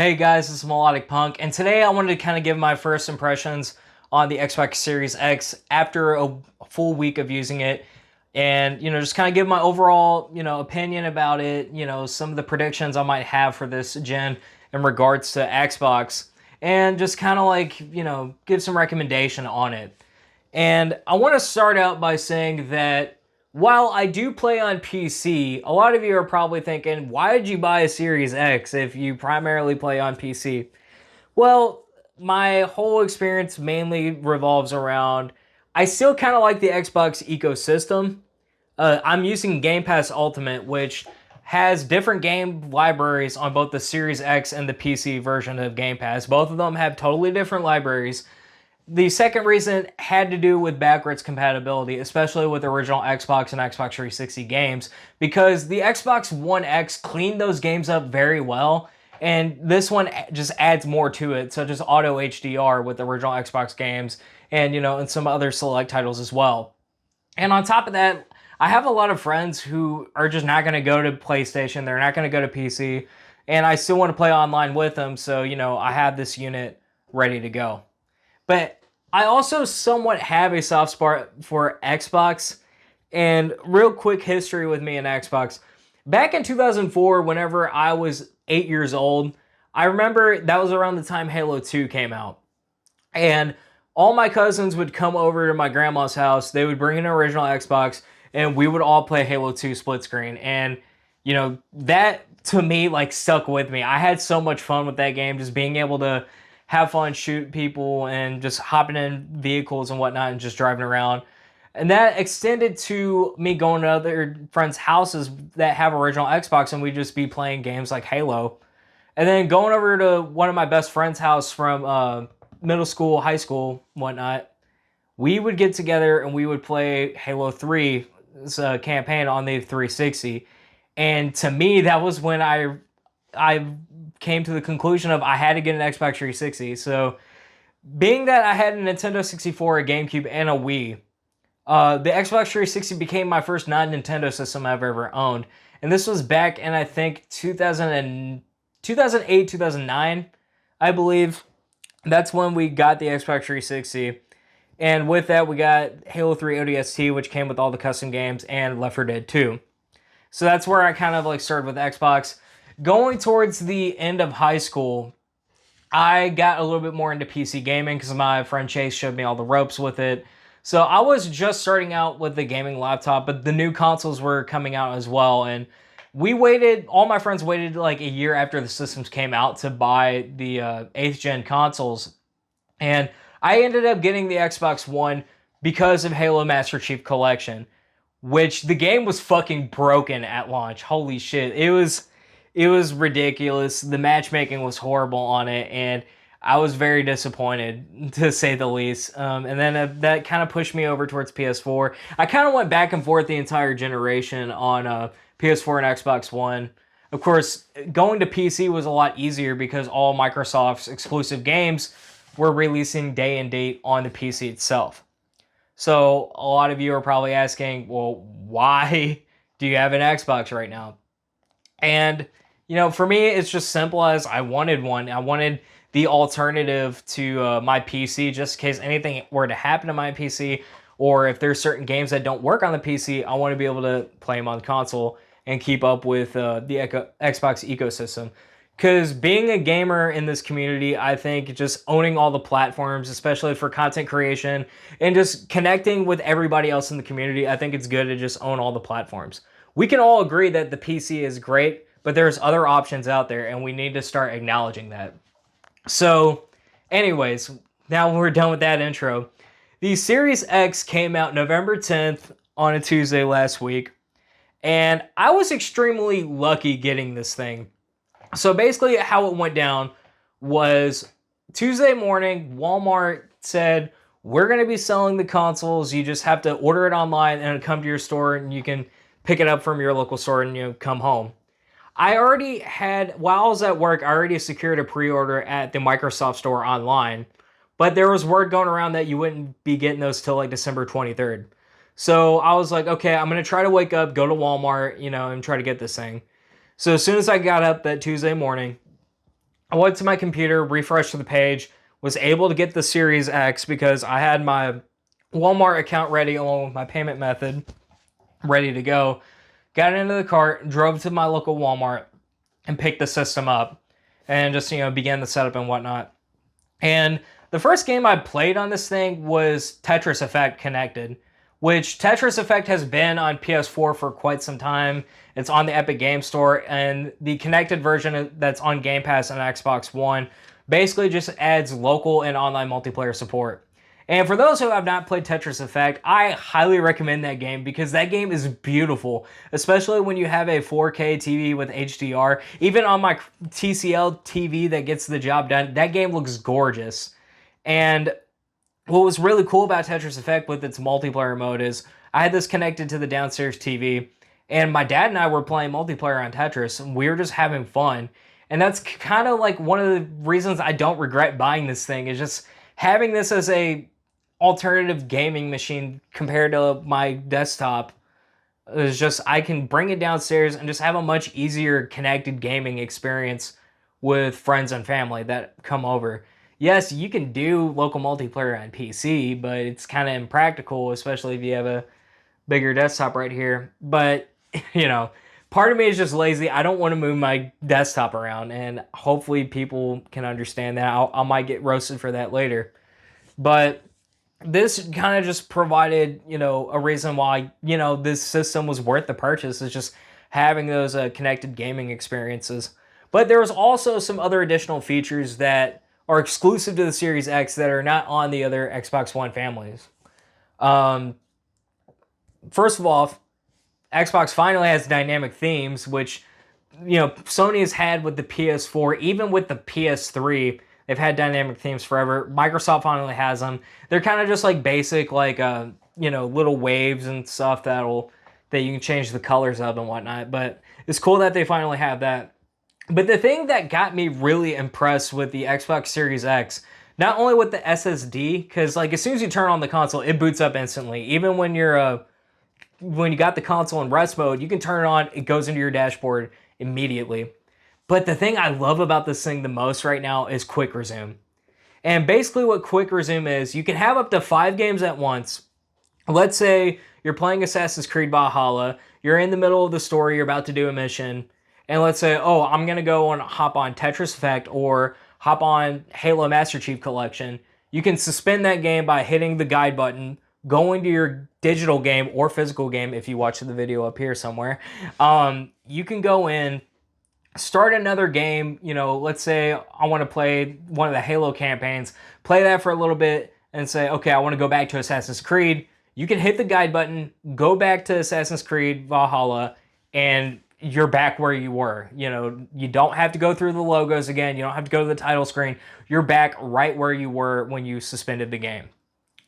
Hey guys, this is Melodic Punk, and today I wanted to kind of give my first impressions on the Xbox Series X after a full week of using it, and just kind of give my overall opinion about it. Some of the predictions I might have for this gen in regards to Xbox, and just kind of like give some recommendation on it. And I want to start out by saying that while I do play on PC, a lot of you are probably thinking, why did you buy a Series X if you primarily play on PC? Well, my whole experience mainly revolves around I still kind of like the Xbox ecosystem. I'm using Game Pass Ultimate, which has different game libraries on both the Series X and the PC version of Game Pass. Both of them have totally different libraries. The second reason had to do with backwards compatibility, especially with original Xbox and Xbox 360 games, because the Xbox One X cleaned those games up very well, and this one just adds more to it, such as auto HDR with original Xbox games, and some other select titles as well. And on top of that, I have a lot of friends who are just not going to go to PlayStation, they're not going to go to PC, and I still want to play online with them, so I have this unit ready to go. But I also somewhat have a soft spot for Xbox. And real quick history with me and Xbox. Back in 2004, whenever I was 8 years old, I remember that was around the time Halo 2 came out. And all my cousins would come over to my grandma's house. They would bring an original Xbox, and we would all play Halo 2 split screen. And, that to me, like, stuck with me. I had so much fun with that game, just being able to have fun, shoot people, and just hopping in vehicles and whatnot and just driving around. And that extended to me going to other friends' houses that have original Xbox, and we'd just be playing games like Halo. And then going over to one of my best friend's house from middle school, high school, whatnot, we would get together and we would play Halo 3 campaign on the 360. And to me, that was when I came to the conclusion of I had to get an Xbox 360. So, being that I had a Nintendo 64, a GameCube, and a Wii, the Xbox 360 became my first non-Nintendo system I've ever owned. And this was back in, I think, 2008, 2009, I believe. That's when we got the Xbox 360. And with that, we got Halo 3 ODST, which came with all the custom games, and Left 4 Dead 2. So that's where I kind of like started with Xbox. Going towards the end of high school, I got a little bit more into PC gaming because my friend Chase showed me all the ropes with it. So I was just starting out with the gaming laptop, but the new consoles were coming out as well. And all my friends waited like a year after the systems came out to buy the 8th gen consoles. And I ended up getting the Xbox One because of Halo Master Chief Collection, which the game was fucking broken at launch. Holy shit. It was ridiculous. The matchmaking was horrible on it, and I was very disappointed, to say the least. And then that kind of pushed me over towards PS4. I kind of went back and forth the entire generation on PS4 and Xbox One. Of course, going to PC was a lot easier because all Microsoft's exclusive games were releasing day and date on the PC itself. So a lot of you are probably asking, well, why do you have an Xbox right now? And, for me, it's just simple as I wanted one. I wanted the alternative to my PC just in case anything were to happen to my PC, or if there's certain games that don't work on the PC, I want to be able to play them on the console and keep up with the Xbox ecosystem. Because being a gamer in this community, I think just owning all the platforms, especially for content creation, and just connecting with everybody else in the community, I think it's good to just own all the platforms. We can all agree that the PC is great, but there's other options out there, and we need to start acknowledging that. So, anyways, now we're done with that intro. The Series X came out November 10th on a Tuesday last week, and I was extremely lucky getting this thing. So basically how it went down was Tuesday morning, Walmart said, we're going to be selling the consoles. You just have to order it online and it'll come to your store and you can pick it up from your local store and come home. I already had, while I was at work, I already secured a pre-order at the Microsoft store online, but there was word going around that you wouldn't be getting those till like December 23rd. So I was like, okay, I'm going to try to wake up, go to Walmart, and try to get this thing. So as soon as I got up that Tuesday morning, I went to my computer, refreshed the page, was able to get the Series X because I had my Walmart account ready along with my payment method ready to go. Got into the cart, drove to my local Walmart, and picked the system up and just, began the setup and whatnot. And the first game I played on this thing was Tetris Effect Connected, which Tetris Effect has been on PS4 for quite some time. It's on the Epic Game Store, and the connected version that's on Game Pass and Xbox One basically just adds local and online multiplayer support. And for those who have not played Tetris Effect, I highly recommend that game because that game is beautiful, especially when you have a 4K TV with HDR. Even on my TCL TV that gets the job done, that game looks gorgeous. And what was really cool about Tetris Effect with its multiplayer mode is I had this connected to the downstairs TV, and my dad and I were playing multiplayer on Tetris, and we were just having fun. And that's kind of like one of the reasons I don't regret buying this thing, is just having this as a alternative gaming machine compared to my desktop. Is just, I can bring it downstairs and just have a much easier connected gaming experience with friends and family that come over. Yes, you can do local multiplayer on PC, but it's kind of impractical, especially if you have a bigger desktop right here. But, part of me is just lazy. I don't want to move my desktop around, and hopefully people can understand that. I might get roasted for that later. But this kind of just provided, a reason why, this system was worth the purchase, is just having those connected gaming experiences. But there was also some other additional features that are exclusive to the Series X that are not on the other Xbox One families. First of all, Xbox finally has dynamic themes, which, Sony has had with the PS4, even with the PS3. They've had dynamic themes forever. Microsoft finally has them. They're kind of just like basic, like, little waves and stuff that you can change the colors of and whatnot. But it's cool that they finally have that. But the thing that got me really impressed with the Xbox Series X, not only with the SSD, because like as soon as you turn on the console, it boots up instantly. Even when you got the console in rest mode, you can turn it on, it goes into your dashboard immediately. But the thing I love about this thing the most right now is Quick Resume. And basically what Quick Resume is, you can have up to 5 games at once. Let's say you're playing Assassin's Creed Valhalla, you're in the middle of the story, you're about to do a mission, and let's say, oh, I'm going to go and hop on Tetris Effect or hop on Halo Master Chief Collection. You can suspend that game by hitting the guide button, going to your digital game or physical game if you watch the video up here somewhere. You can go in, start another game. Let's say I want to play one of the Halo campaigns, play that for a little bit and say, okay, I want to go back to Assassin's Creed. You can hit the guide button, go back to Assassin's Creed Valhalla, and you're back where you were. You don't have to go through the logos again. You don't have to go to the title screen. You're back right where you were when you suspended the game.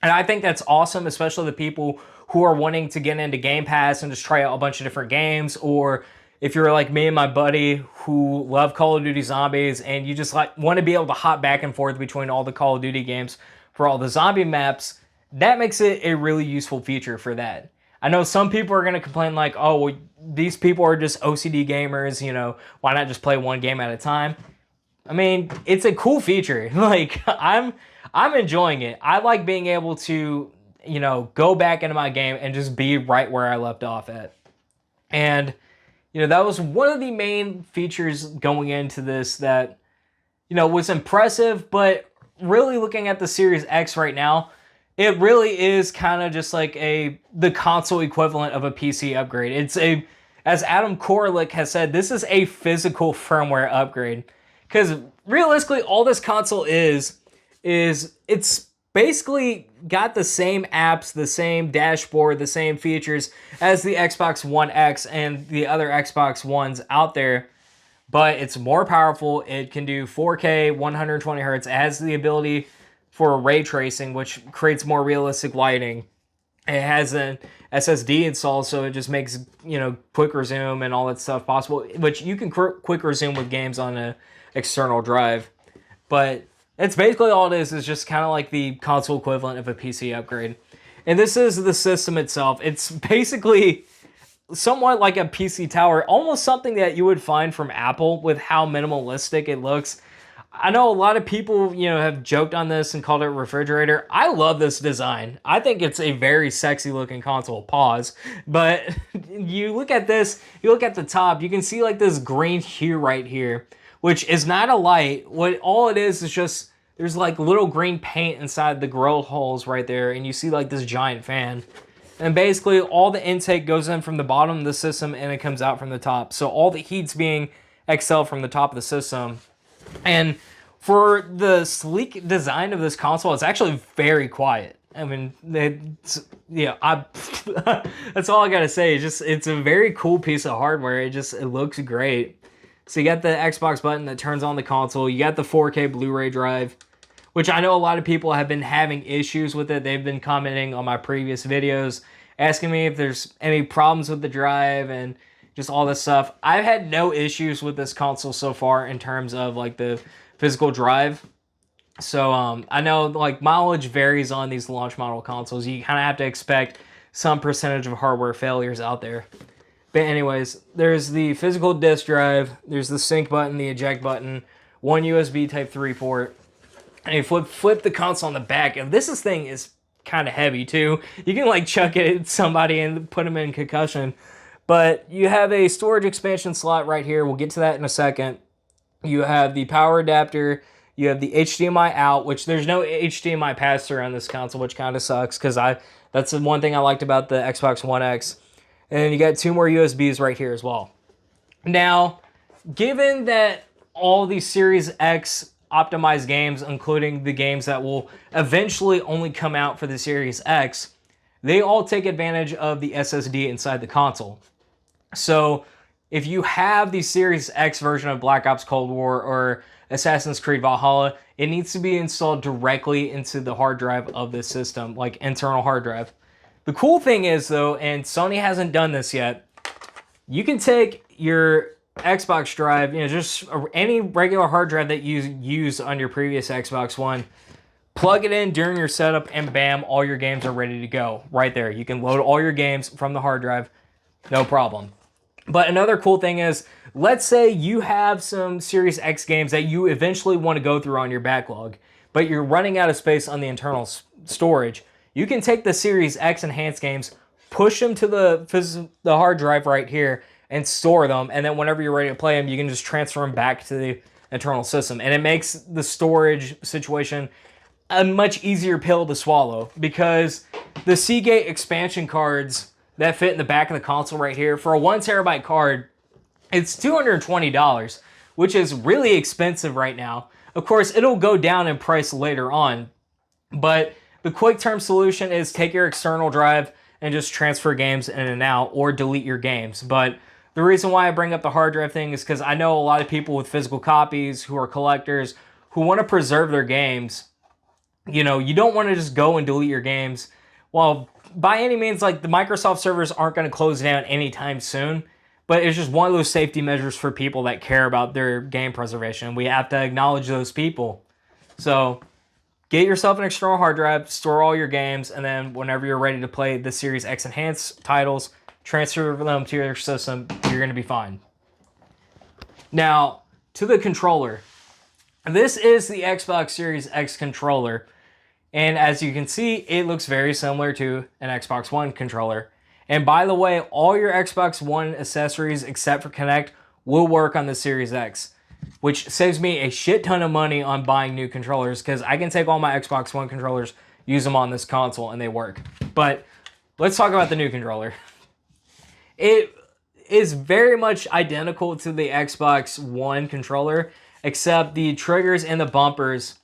And I think that's awesome, especially the people who are wanting to get into Game Pass and just try out a bunch of different games, or if you're like me and my buddy who love Call of Duty Zombies and you just want to be able to hop back and forth between all the Call of Duty games for all the zombie maps, that makes it a really useful feature for that. I know some people are going to complain like, oh, well, these people are just OCD gamers, why not just play one game at a time? I mean, it's a cool feature. Like, I'm enjoying it. I like being able to, go back into my game and just be right where I left off at. And, that was one of the main features going into this that, was impressive, but really looking at the Series X right now, it really is kind of just like the console equivalent of a PC upgrade. It's as Adam Koralik has said, this is a physical firmware upgrade. Because realistically, all this console is it's basically got the same apps, the same dashboard, the same features as the Xbox One X and the other Xbox Ones out there. But it's more powerful. It can do 4K, 120 hertz. It has the ability for ray tracing, which creates more realistic lighting. It has an SSD installed, so it just makes, quick resume and all that stuff possible, which you can quick resume with games on an external drive. But it's basically all it is just kind of like the console equivalent of a PC upgrade. And this is the system itself. It's basically somewhat like a PC tower, almost something that you would find from Apple with how minimalistic it looks. I know a lot of people, have joked on this and called it a refrigerator. I love this design. I think it's a very sexy looking console. Pause. But you look at this, you look at the top, you can see like this green hue right here, which is not a light. What all it is just there's like little green paint inside the grill holes right there, and you see like this giant fan. And basically all the intake goes in from the bottom of the system and it comes out from the top. So all the heat's being expelled from the top of the system. And for the sleek design of this console, it's actually very quiet. I mean, that's all I gotta say. It's a very cool piece of hardware. It looks great. So you got the Xbox button that turns on the console. You got the 4K Blu-ray drive, which I know a lot of people have been having issues with it. They've been commenting on my previous videos, asking me if there's any problems with the drive and just all this stuff. I've had no issues with this console so far in terms of like the physical drive. So I know like mileage varies on these launch model consoles. You kind of have to expect some percentage of hardware failures out there. But anyways, there's the physical disk drive, there's the sync button, the eject button, one USB Type 3 port, and you flip the console on the back. And this thing is kind of heavy too. You can like chuck it at somebody and put them in concussion. But you have a storage expansion slot right here. We'll get to that in a second. You have the power adapter. You have the HDMI out, which there's no HDMI pass-through on this console, which kind of sucks because that's the one thing I liked about the Xbox One X. And you got 2 more USBs right here as well. Now, given that all these Series X optimized games, including the games that will eventually only come out for the Series X, they all take advantage of the SSD inside the console. So if you have the Series X version of Black Ops Cold War or Assassin's Creed Valhalla, it needs to be installed directly into the hard drive of this system, like internal hard drive. The cool thing is though, and Sony hasn't done this yet, you can take your Xbox drive, just any regular hard drive that you use on your previous Xbox One, plug it in during your setup, and bam, all your games are ready to go right there. You can load all your games from the hard drive, no problem. But another cool thing is, let's say you have some Series X games that you eventually want to go through on your backlog, but you're running out of space on the internal storage. You can take the Series X enhanced games, push them to the hard drive right here, and store them, and then whenever you're ready to play them, you can just transfer them back to the internal system. And it makes the storage situation a much easier pill to swallow, because the Seagate expansion cards that fit in the back of the console right here, for a 1 terabyte card, it's $220, which is really expensive right now. Of course, it'll go down in price later on, but the quick term solution is take your external drive and just transfer games in and out, or delete your games. But the reason why I bring up the hard drive thing is because I know a lot of people with physical copies who are collectors who want to preserve their games. You don't want to just go and delete your games. Well, by any means, like the Microsoft servers aren't going to close down anytime soon, but it's just one of those safety measures for people that care about their game preservation. We have to acknowledge those people. So get yourself an external hard drive, store all your games, and then whenever you're ready to play the Series X Enhanced titles, transfer them to your system. You're going to be fine. Now, to the controller. This is the Xbox Series X controller. And as you can see, it looks very similar to an Xbox One controller. And by the way, all your Xbox One accessories except for Kinect will work on the Series X, which saves me a shit ton of money on buying new controllers, because I can take all my Xbox One controllers, use them on this console, and they work. But let's talk about the new controller. It is very much identical to the Xbox One controller, except the triggers and the bumpers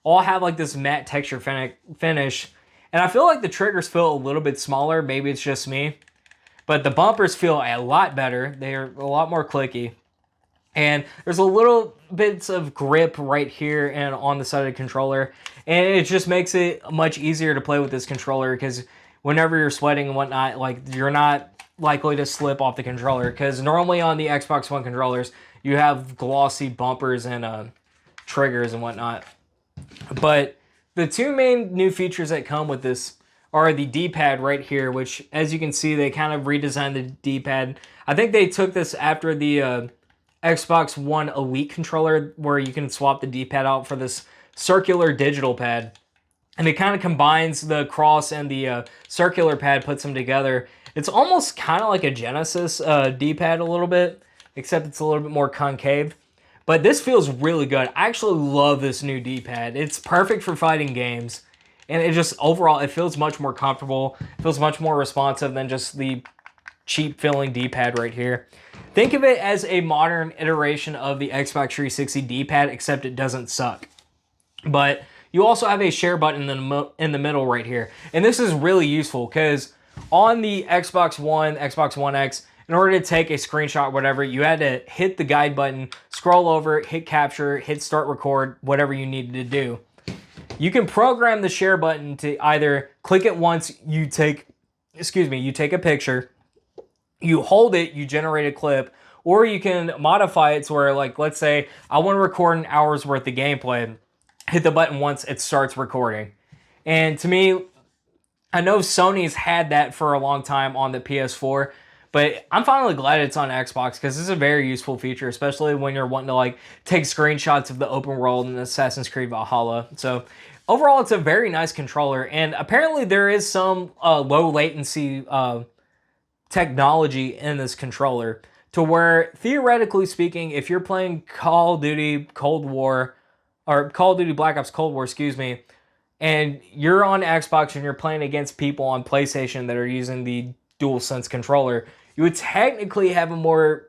all have like this matte texture finish. And I feel like the triggers feel a little bit smaller. Maybe it's just me. But the bumpers feel a lot better. They're a lot more clicky. And there's a little bits of grip right here and on the side of the controller. And it just makes it much easier to play with this controller, because whenever you're sweating and whatnot, like you're not likely to slip off the controller. Because normally on the Xbox One controllers, you have glossy bumpers and triggers and whatnot. But the 2 main new features that come with this are the D-pad right here, which, as you can see, they kind of redesigned the D-pad. I think they took this after the Xbox One Elite controller where you can swap the D-pad out for this circular digital pad. And it kind of combines the cross and the circular pad, puts them together. It's almost kind of like a Genesis D-pad a little bit, except it's a little bit more concave. But this feels really good. I actually love this new D-pad. It's perfect for fighting games. And it just, overall, it feels much more comfortable. It feels much more responsive than just the cheap feeling D-pad right here. Think of it as a modern iteration of the Xbox 360 D-pad, except it doesn't suck. But you also have a share button in the middle right here. And this is really useful because on the Xbox One, Xbox One X, in order to take a screenshot or whatever, you had to hit the guide button, scroll over, hit capture, hit start record, whatever you needed to do. You can program the share button to either click it once, you take a picture, you hold it, you generate a clip, or you can modify it to where, like, let's say I want to record an hour's worth of gameplay. Hit the button once, it starts recording. And to me, I know Sony's had that for a long time on the PS4, but I'm finally glad it's on Xbox because this is a very useful feature, especially when you're wanting to like take screenshots of the open world in Assassin's Creed Valhalla. So overall, it's a very nice controller, and apparently there is some low latency technology in this controller to where, theoretically speaking, if you're playing Call of Duty Cold War, or Call of Duty Black Ops Cold War, and you're on Xbox and you're playing against people on PlayStation that are using the DualSense controller, you would technically have a more,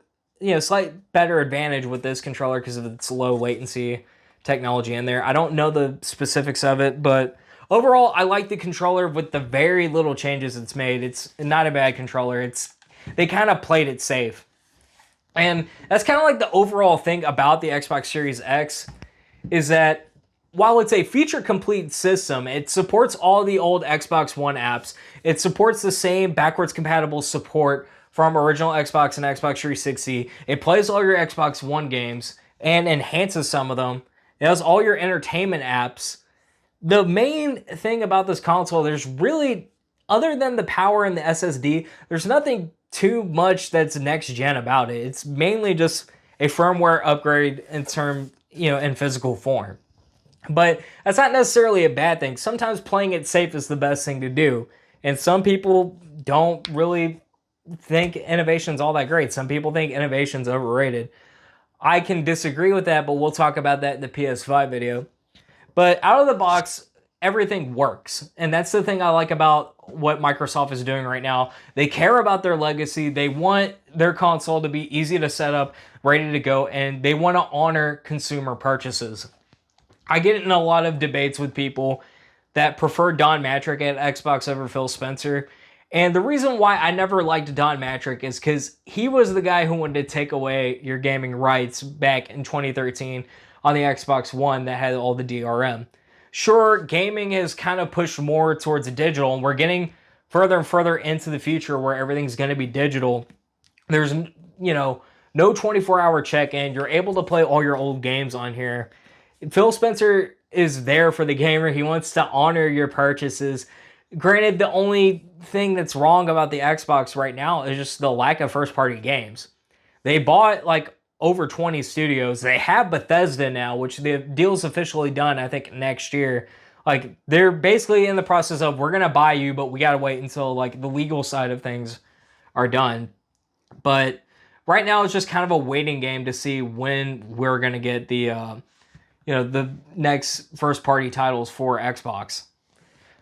slight better advantage with this controller because of its low latency technology in there. I don't know the specifics of it, but overall, I like the controller with the very little changes it's made. It's not a bad controller. They kind of played it safe. And that's kind of like the overall thing about the Xbox Series X, is that while it's a feature-complete system, it supports all the old Xbox One apps. It supports the same backwards compatible support from original Xbox and Xbox 360. It plays all your Xbox One games and enhances some of them. It has all your entertainment apps. The main thing about this console, there's really, other than the power and the SSD, there's nothing too much that's next-gen about it. It's mainly just a firmware upgrade in physical form. But that's not necessarily a bad thing. Sometimes playing it safe is the best thing to do. And some people don't really think innovation's all that great. Some people think innovation's overrated. I can disagree with that, but we'll talk about that in the PS5 video. But out of the box, everything works. And that's the thing I like about what Microsoft is doing right now. They care about their legacy. They want their console to be easy to set up, ready to go, and they want to honor consumer purchases. I get in a lot of debates with people that prefer Don Mattrick at Xbox over Phil Spencer. And the reason why I never liked Don Mattrick is because he was the guy who wanted to take away your gaming rights back in 2013 on the Xbox One that had all the DRM. Sure, gaming has kind of pushed more towards digital, and we're getting further and further into the future where everything's going to be digital. There's, no 24-hour check-in. You're able to play all your old games on here. Phil Spencer is there for the gamer. He wants to honor your purchases. Granted, the only thing that's wrong about the Xbox right now is just the lack of first-party games. They bought over 20 studios. They have Bethesda now, which the deal's officially done, I think, next year. They're basically in the process of, we're going to buy you, but we got to wait until the legal side of things are done. But right now it's just kind of a waiting game to see when we're going to get the next first-party titles for Xbox.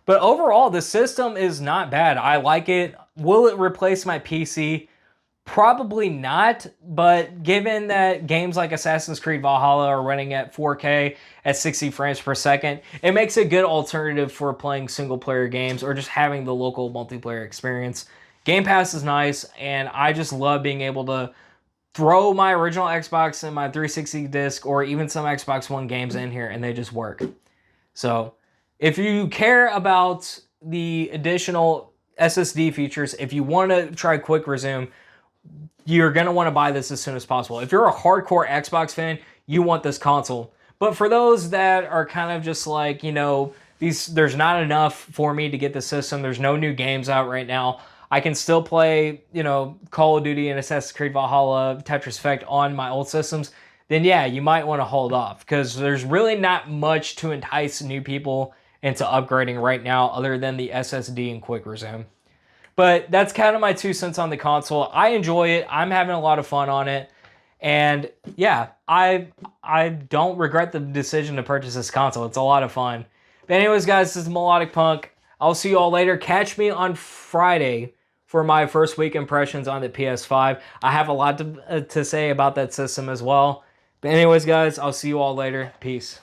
But overall, the system is not bad. I like it. Will it replace my PC? Probably not, but given that games like Assassin's Creed Valhalla are running at 4K at 60 frames per second, it makes a good alternative for playing single-player games or just having the local multiplayer experience. Game Pass is nice, and I just love being able to throw my original Xbox and my 360 disc or even some Xbox One games in here, and they just work. So if you care about the additional SSD features, if you want to try Quick Resume, you're going to want to buy this as soon as possible. If you're a hardcore Xbox fan, you want this console. But for those that are kind of just there's not enough for me to get the system, there's no new games out right now, I can still play, you know, Call of Duty and Assassin's Creed Valhalla, Tetris Effect on my old systems, then yeah, you might want to hold off because there's really not much to entice new people into upgrading right now other than the SSD and quick resume. But that's kind of my 2 cents on the console. I enjoy it. I'm having a lot of fun on it. And yeah, I don't regret the decision to purchase this console. It's a lot of fun. But anyways, guys, this is Melodic Punk. I'll see you all later. Catch me on Friday for my first week impressions on the PS5. I have a lot to say about that system as well. But anyways, guys, I'll see you all later. Peace.